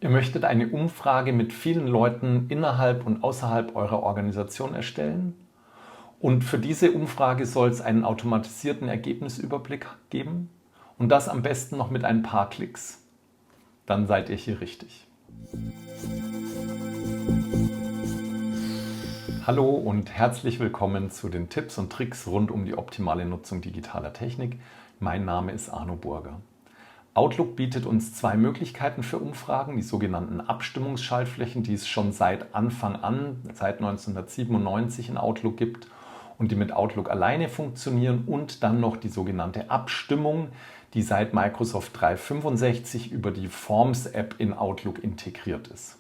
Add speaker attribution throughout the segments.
Speaker 1: Ihr möchtet eine Umfrage mit vielen Leuten innerhalb und außerhalb eurer Organisation erstellen und für diese Umfrage soll es einen automatisierten Ergebnisüberblick geben und das am besten noch mit ein paar Klicks. Dann seid ihr hier richtig. Hallo und herzlich willkommen zu den Tipps und Tricks rund um die optimale Nutzung digitaler Technik. Mein Name ist Arno Burger. Outlook bietet uns zwei Möglichkeiten für Umfragen, die sogenannten Abstimmungsschaltflächen, die es schon seit Anfang an, seit 1997 in Outlook gibt und die mit Outlook alleine funktionieren, und dann noch die sogenannte Abstimmung, die seit Microsoft 365 über die Forms-App in Outlook integriert ist.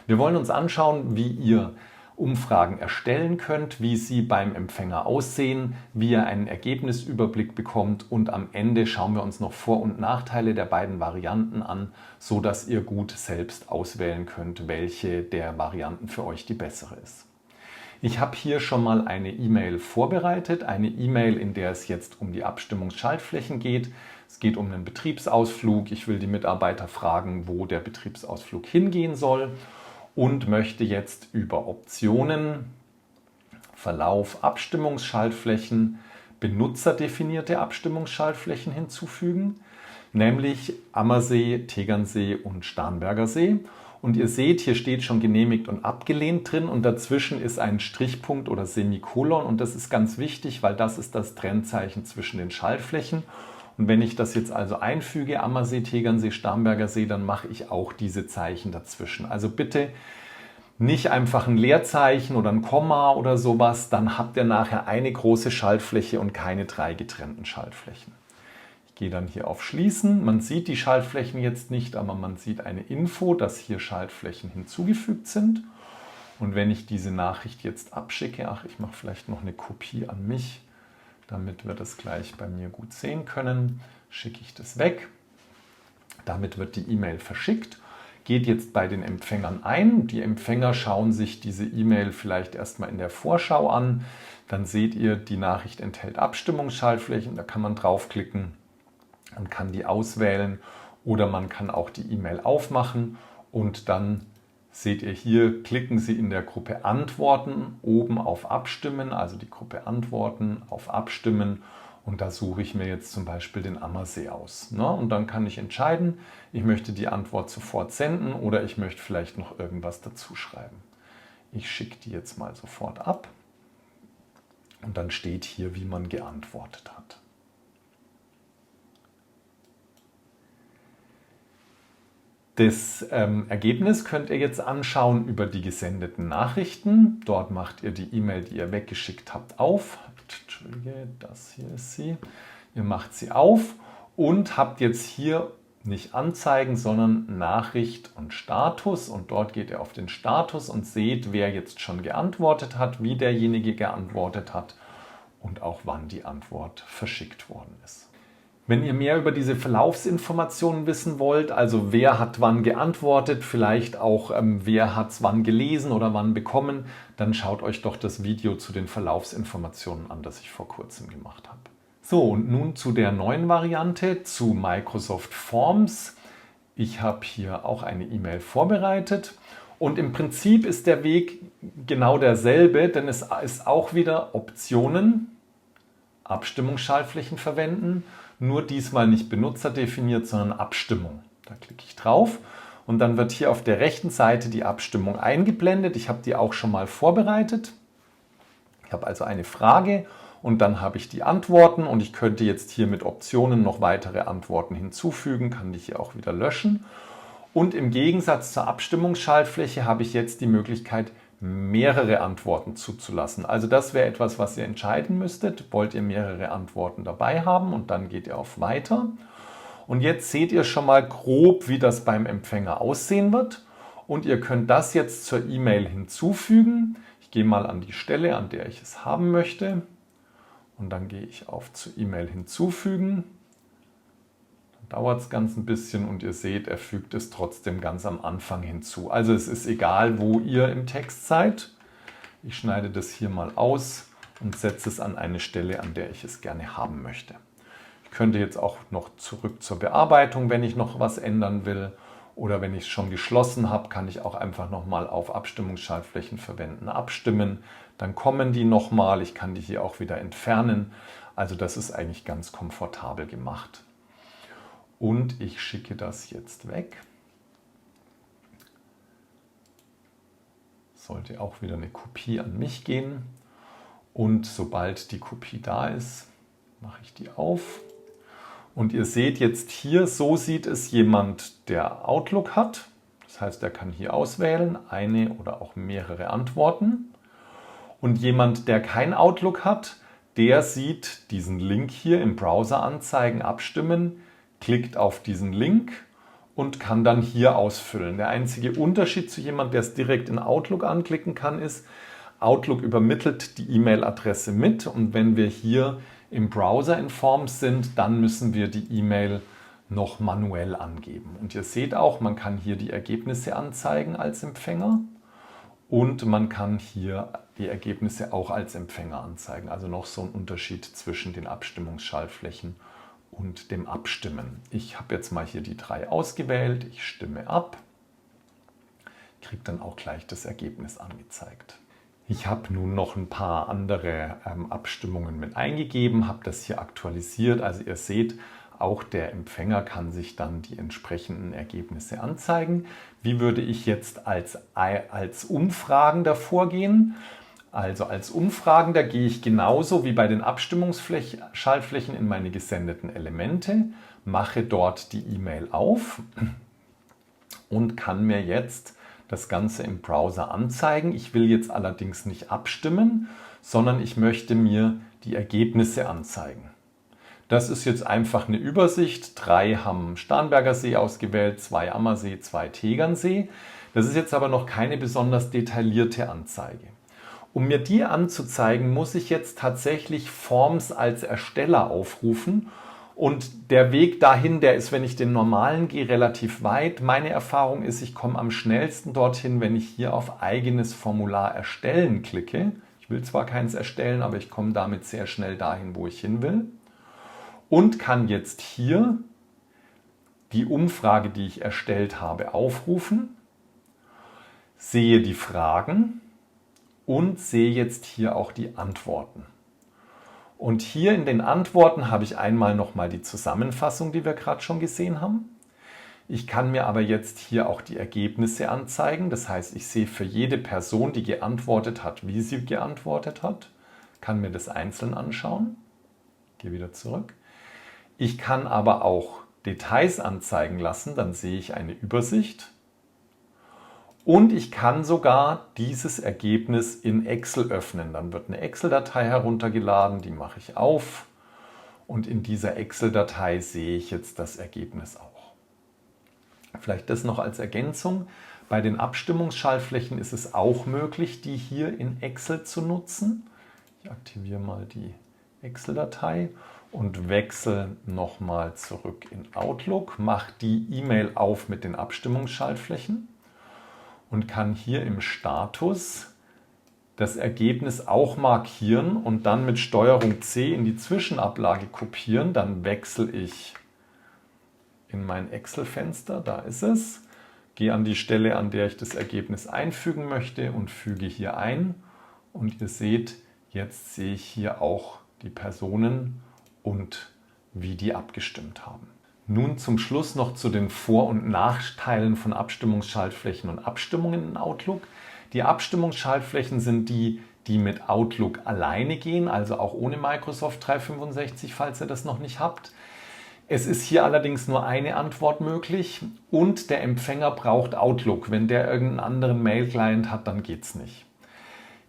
Speaker 1: Wir wollen uns anschauen, wie ihr Umfragen erstellen könnt, wie sie beim Empfänger aussehen, wie ihr einen Ergebnisüberblick bekommt, und am Ende schauen wir uns noch Vor- und Nachteile der beiden Varianten an, so dass ihr gut selbst auswählen könnt, welche der Varianten für euch die bessere ist. Ich habe hier schon mal eine E-Mail vorbereitet, eine E-Mail, in der es jetzt um die Abstimmungsschaltflächen geht. Es geht um einen Betriebsausflug. Ich will die Mitarbeiter fragen, wo der Betriebsausflug hingehen soll, und möchte jetzt über Optionen, Verlauf, Abstimmungsschaltflächen, benutzerdefinierte Abstimmungsschaltflächen hinzufügen, nämlich Ammersee, Tegernsee und Starnberger See. Und ihr seht, hier steht schon genehmigt und abgelehnt drin und dazwischen ist ein Strichpunkt oder Semikolon, und das ist ganz wichtig, weil das ist das Trennzeichen zwischen den Schaltflächen. Und wenn ich das jetzt also einfüge, Ammersee, Tegernsee, Starnberger See, dann mache ich auch diese Zeichen dazwischen. Also bitte nicht einfach ein Leerzeichen oder ein Komma oder sowas, dann habt ihr nachher eine große Schaltfläche und keine drei getrennten Schaltflächen. Ich gehe dann hier auf Schließen. Man sieht die Schaltflächen jetzt nicht, aber man sieht eine Info, dass hier Schaltflächen hinzugefügt sind. Und wenn ich diese Nachricht jetzt abschicke, ich mache vielleicht noch eine Kopie an mich, damit wir das gleich bei mir gut sehen können, schicke ich das weg. Damit wird die E-Mail verschickt, geht jetzt bei den Empfängern ein. Die Empfänger schauen sich diese E-Mail vielleicht erstmal in der Vorschau an. Dann seht ihr, die Nachricht enthält Abstimmungsschaltflächen, da kann man draufklicken und kann die auswählen, oder man kann auch die E-Mail aufmachen und dann seht ihr hier, klicken Sie in der Gruppe Antworten oben auf Abstimmen, also die Gruppe Antworten auf Abstimmen, und da suche ich mir jetzt zum Beispiel den Ammersee aus. Und dann kann ich entscheiden, ich möchte die Antwort sofort senden oder ich möchte vielleicht noch irgendwas dazu schreiben. Ich schicke die jetzt mal sofort ab und dann steht hier, wie man geantwortet hat. Das Ergebnis könnt ihr jetzt anschauen über die gesendeten Nachrichten. Dort macht ihr die E-Mail, die ihr weggeschickt habt, auf. Entschuldige, das hier ist sie. Ihr macht sie auf und habt jetzt hier nicht Anzeigen, sondern Nachricht und Status. Und dort geht ihr auf den Status und seht, wer jetzt schon geantwortet hat, wie derjenige geantwortet hat und auch wann die Antwort verschickt worden ist. Wenn ihr mehr über diese Verlaufsinformationen wissen wollt, also wer hat wann geantwortet, vielleicht auch wer hat es wann gelesen oder wann bekommen, dann schaut euch doch das Video zu den Verlaufsinformationen an, das ich vor kurzem gemacht habe. So, und nun zu der neuen Variante, zu Microsoft Forms. Ich habe hier auch eine E-Mail vorbereitet und im Prinzip ist der Weg genau derselbe, denn es ist auch wieder Optionen, Abstimmungsschaltflächen verwenden, nur diesmal nicht benutzerdefiniert, sondern Abstimmung. Da klicke ich drauf und dann wird hier auf der rechten Seite die Abstimmung eingeblendet. Ich habe die auch schon mal vorbereitet. Ich habe also eine Frage und dann habe ich die Antworten und ich könnte jetzt hier mit Optionen noch weitere Antworten hinzufügen, kann die hier auch wieder löschen. Und im Gegensatz zur Abstimmungsschaltfläche habe ich jetzt die Möglichkeit, mehrere Antworten zuzulassen. Also das wäre etwas, was ihr entscheiden müsstet. Wollt ihr mehrere Antworten dabei haben, und dann geht ihr auf Weiter. Und jetzt seht ihr schon mal grob, wie das beim Empfänger aussehen wird. Und ihr könnt das jetzt zur E-Mail hinzufügen. Ich gehe mal an die Stelle, an der ich es haben möchte. Und dann gehe ich auf zur E-Mail hinzufügen. Dauert es ganz ein bisschen und ihr seht, er fügt es trotzdem ganz am Anfang hinzu. Also es ist egal, wo ihr im Text seid. Ich schneide das hier mal aus und setze es an eine Stelle, an der ich es gerne haben möchte. Ich könnte jetzt auch noch zurück zur Bearbeitung, wenn ich noch was ändern will. Oder wenn ich es schon geschlossen habe, kann ich auch einfach nochmal auf Abstimmungsschaltflächen verwenden, abstimmen. Dann kommen die nochmal. Ich kann die hier auch wieder entfernen. Also das ist eigentlich ganz komfortabel gemacht. Und ich schicke das jetzt weg. Sollte auch wieder eine Kopie an mich gehen. Und sobald die Kopie da ist, mache ich die auf. Und ihr seht jetzt hier, so sieht es jemand, der Outlook hat. Das heißt, er kann hier auswählen, eine oder auch mehrere Antworten. Und jemand, der kein Outlook hat, der sieht diesen Link hier im Browser anzeigen, abstimmen, klickt auf diesen Link und kann dann hier ausfüllen. Der einzige Unterschied zu jemandem, der es direkt in Outlook anklicken kann, ist, Outlook übermittelt die E-Mail-Adresse mit und wenn wir hier im Browser in Forms sind, dann müssen wir die E-Mail noch manuell angeben. Und ihr seht auch, man kann hier die Ergebnisse anzeigen als Empfänger und man kann hier die Ergebnisse auch als Empfänger anzeigen. Also noch so ein Unterschied zwischen den Abstimmungsschaltflächen und dem Abstimmen. Ich habe jetzt mal hier die 3 ausgewählt, ich stimme ab, kriege dann auch gleich das Ergebnis angezeigt. Ich habe nun noch ein paar andere Abstimmungen mit eingegeben, habe das hier aktualisiert. Also ihr seht, auch der Empfänger kann sich dann die entsprechenden Ergebnisse anzeigen. Wie würde ich jetzt als Umfragender vorgehen? Also als Umfragender gehe ich genauso wie bei den Abstimmungsschaltflächen in meine gesendeten Elemente, mache dort die E-Mail auf und kann mir jetzt das Ganze im Browser anzeigen. Ich will jetzt allerdings nicht abstimmen, sondern ich möchte mir die Ergebnisse anzeigen. Das ist jetzt einfach eine Übersicht. 3 haben Starnberger See ausgewählt, 2 Ammersee, 2 Tegernsee. Das ist jetzt aber noch keine besonders detaillierte Anzeige. Um mir die anzuzeigen, muss ich jetzt tatsächlich Forms als Ersteller aufrufen. Und der Weg dahin, der ist, wenn ich den normalen gehe, relativ weit. Meine Erfahrung ist, ich komme am schnellsten dorthin, wenn ich hier auf eigenes Formular erstellen klicke. Ich will zwar keins erstellen, aber ich komme damit sehr schnell dahin, wo ich hin will. Und kann jetzt hier die Umfrage, die ich erstellt habe, aufrufen, sehe die Fragen und sehe jetzt hier auch die Antworten. Und hier in den Antworten habe ich einmal nochmal die Zusammenfassung, die wir gerade schon gesehen haben. Ich kann mir aber jetzt hier auch die Ergebnisse anzeigen. Das heißt, ich sehe für jede Person, die geantwortet hat, wie sie geantwortet hat, kann mir das einzeln anschauen. Gehe wieder zurück. Ich kann aber auch Details anzeigen lassen, dann sehe ich eine Übersicht. Und ich kann sogar dieses Ergebnis in Excel öffnen. Dann wird eine Excel-Datei heruntergeladen, die mache ich auf. Und in dieser Excel-Datei sehe ich jetzt das Ergebnis auch. Vielleicht das noch als Ergänzung. Bei den Abstimmungsschaltflächen ist es auch möglich, die hier in Excel zu nutzen. Ich aktiviere mal die Excel-Datei und wechsle nochmal zurück in Outlook, mache die E-Mail auf mit den Abstimmungsschaltflächen und kann hier im Status das Ergebnis auch markieren und dann mit STRG C in die Zwischenablage kopieren. Dann wechsle ich in mein Excel-Fenster, da ist es, gehe an die Stelle, an der ich das Ergebnis einfügen möchte und füge hier ein. Und ihr seht, jetzt sehe ich hier auch die Personen und wie die abgestimmt haben. Nun zum Schluss noch zu den Vor- und Nachteilen von Abstimmungsschaltflächen und Abstimmungen in Outlook. Die Abstimmungsschaltflächen sind die, die mit Outlook alleine gehen, also auch ohne Microsoft 365, falls ihr das noch nicht habt. Es ist hier allerdings nur eine Antwort möglich und der Empfänger braucht Outlook. Wenn der irgendeinen anderen Mail-Client hat, dann geht es nicht.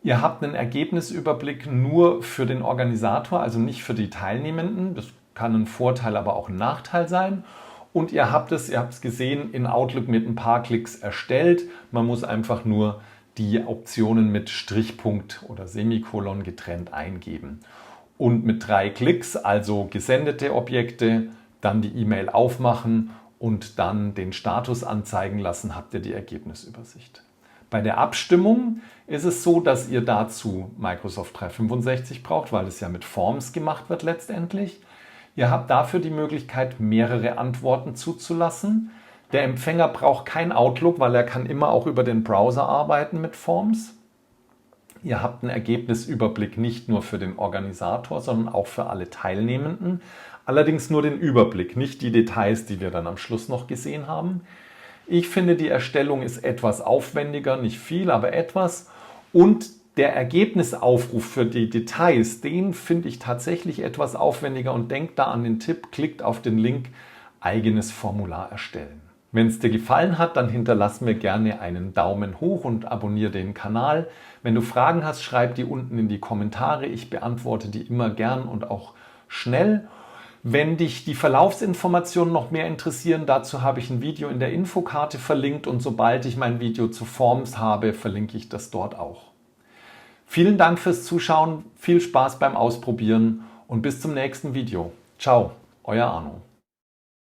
Speaker 1: Ihr habt einen Ergebnisüberblick nur für den Organisator, also nicht für die Teilnehmenden. Das kann ein Vorteil, aber auch ein Nachteil sein. Und ihr habt es gesehen, in Outlook mit ein paar Klicks erstellt. Man muss einfach nur die Optionen mit Strichpunkt oder Semikolon getrennt eingeben. Und mit 3 Klicks, also gesendete Objekte, dann die E-Mail aufmachen und dann den Status anzeigen lassen, habt ihr die Ergebnisübersicht. Bei der Abstimmung ist es so, dass ihr dazu Microsoft 365 braucht, weil es ja mit Forms gemacht wird letztendlich. Ihr habt dafür die Möglichkeit, mehrere Antworten zuzulassen. Der Empfänger braucht kein Outlook, weil er kann immer auch über den Browser arbeiten mit Forms. Ihr habt einen Ergebnisüberblick nicht nur für den Organisator, sondern auch für alle Teilnehmenden. Allerdings nur den Überblick, nicht die Details, die wir dann am Schluss noch gesehen haben. Ich finde, die Erstellung ist etwas aufwendiger, nicht viel, aber etwas. Und der Ergebnisaufruf für die Details, den finde ich tatsächlich etwas aufwendiger und denkt da an den Tipp, klickt auf den Link, eigenes Formular erstellen. Wenn es dir gefallen hat, dann hinterlass mir gerne einen Daumen hoch und abonniere den Kanal. Wenn du Fragen hast, schreib die unten in die Kommentare. Ich beantworte die immer gern und auch schnell. Wenn dich die Verlaufsinformationen noch mehr interessieren, dazu habe ich ein Video in der Infokarte verlinkt und sobald ich mein Video zu Forms habe, verlinke ich das dort auch. Vielen Dank fürs Zuschauen, viel Spaß beim Ausprobieren und bis zum nächsten Video. Ciao, euer Arno.